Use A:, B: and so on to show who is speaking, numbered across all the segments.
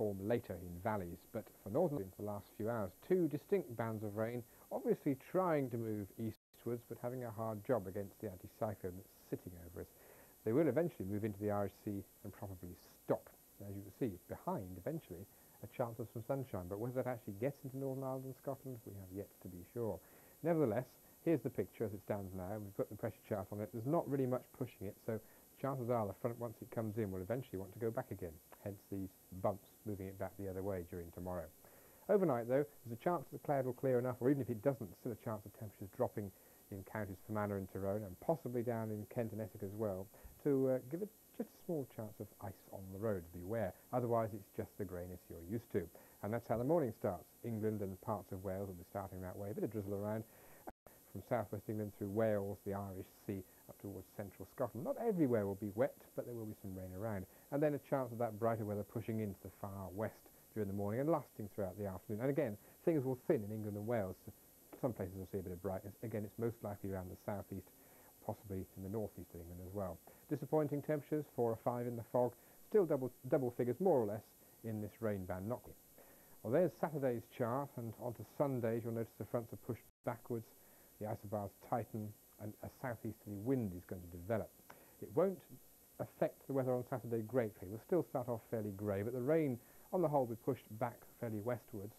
A: form later in valleys, but for northern in the last few hours, two distinct bands of rain, obviously trying to move eastwards, but having a hard job against the anticyclone that's sitting over us. They will eventually move into the Irish Sea and probably stop. As you can see, behind, eventually, a chance of some sunshine, but whether that actually gets into Northern Ireland and Scotland, we have yet to be sure. Nevertheless, here's the picture as it stands now. We've got the pressure chart on it. There's not really much pushing it, so chances are the front, once it comes in, will eventually want to go back again, hence these bumps moving it back the other way during tomorrow. Overnight, though, there's a chance that the cloud will clear enough, or even if it doesn't, still a chance of temperatures dropping in counties Fermanagh and Tyrone, and possibly down in Kent and Essex as well, to give it just a small chance of ice on the roads. Beware, otherwise it's just the greyness you're used to. And that's how the morning starts. England and parts of Wales will be starting that way, a bit of drizzle around from southwest England through Wales, the Irish Sea, up towards central Scotland. Not everywhere will be wet, but there will be some rain around. And then a chance of that brighter weather pushing into the far west during the morning and lasting throughout the afternoon. And again, things will thin in England and Wales. So some places will see a bit of brightness. Again, it's most likely around the southeast, possibly in the northeast of England as well. Disappointing temperatures, 4 or 5 in the fog. Still double figures, more or less, in this rain band. Not well, there's Saturday's chart, and onto Sundays, you'll notice the fronts are pushed backwards. The isobars tighten, and a southeasterly wind is going to develop. It won't affect the weather on Saturday greatly. We'll still start off fairly grey, but the rain, on the whole, will be pushed back fairly westwards.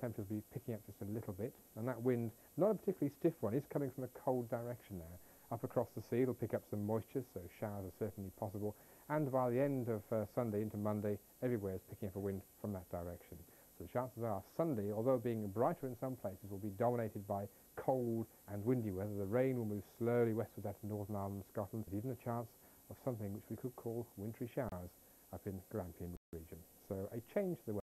A: Temperatures will be picking up just a little bit, and that wind, not a particularly stiff one, is coming from a cold direction now. Up across the sea, it'll pick up some moisture, so showers are certainly possible, and by the end of Sunday into Monday, everywhere is picking up a wind from that direction. So the chances are Sunday, although being brighter in some places, will be dominated by cold and windy weather. The rain will move slowly westwards out of Northern Ireland and Scotland, with even a chance of something which we could call wintry showers up in Grampian region. So a change to the weather.